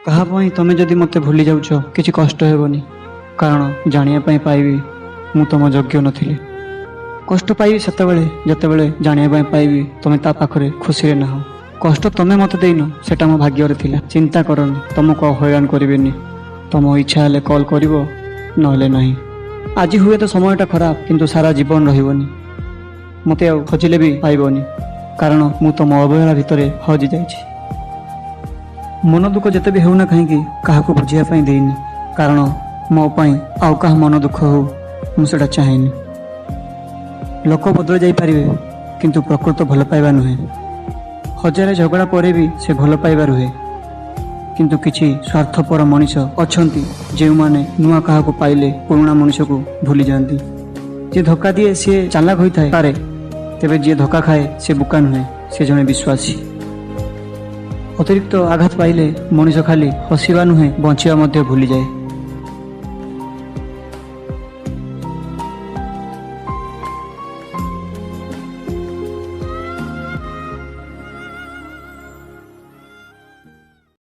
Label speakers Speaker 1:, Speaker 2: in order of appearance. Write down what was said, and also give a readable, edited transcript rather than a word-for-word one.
Speaker 1: କାହାପାଇଁ ତମେ ଯଦି ମୋତେ ଭୁଲି ଯାଉଛ କିଛି କଷ୍ଟ ହେବନି, କାରଣ ଜାଣିବା ପାଇଁ ପାଇବି ମୁଁ ତମ ଯୋଗ୍ୟ ନଥିଲି। କଷ୍ଟ ପାଇବି ସେତେବେଳେ ଯେତେବେଳେ ଜାଣିବା ପାଇଁ ପାଇବି ତମେ ତା ପାଖରେ ଖୁସିରେ ନାହଁ। କଷ୍ଟ ତମେ ମୋତେ ଦେଇନ, ସେଟା ମୋ ଭାଗ୍ୟରେ ଥିଲା। ଚିନ୍ତା କରନି, ତମକୁ ଆଉ ହଇରାଣ କରିବେନି। ତମ ଇଚ୍ଛା ହେଲେ କଲ୍ କରିବ, ନହେଲେ ନାହିଁ। ଆଜି ହୁଏତ ସମୟଟା ଖରାପ, କିନ୍ତୁ ସାରା ଜୀବନ ରହିବନି। ମୋତେ ଆଉ ଖୋଜିଲେ ବି ପାଇବନି, କାରଣ ମୁଁ ତମ ଅବହେଳା ଭିତରେ ହଜି ଯାଇଛି। ମନ ଦୁଃଖ ଯେତେ ବି ହେଉନା କାହିଁକି କାହାକୁ ବୁଝିବା ପାଇଁ ଦେଇନି, କାରଣ ମୋ ପାଇଁ ଆଉ କାହା ମନ ଦୁଃଖ ହଉ ମୁଁ ସେଟା ଚାହେଁନି। ଲୋକ ବଦଳି ଯାଇପାରିବେ, କିନ୍ତୁ ପ୍ରକୃତ ଭଲ ପାଇବା ନୁହେଁ। ହଜାରେ ଝଗଡ଼ା ପରେ ବି ସେ ଭଲ ପାଇବା ରୁହେ। କିନ୍ତୁ କିଛି ସ୍ୱାର୍ଥପର ମଣିଷ ଅଛନ୍ତି ଯେଉଁମାନେ ନୂଆ କାହାକୁ ପାଇଲେ ପୁରୁଣା ମଣିଷକୁ ଭୁଲି ଯାଆନ୍ତି। ଯିଏ ଧୋକା ଦିଏ ସିଏ ଚାଲାକ ହୋଇଥାଏ ପାରେ, ତେବେ ଯିଏ ଧୋକା ଖାଏ ସେ ବୋକା ନୁହେଁ, ସେ ଜଣେ ବିଶ୍ୱାସୀ। ଅତିରିକ୍ତ ଆଘାତ ପାଇଲେ ମଣିଷ ଖାଲି ହସିବା ନୁହେଁ, ବଞ୍ଚିବା ମଧ୍ୟ ଭୁଲିଯାଏ।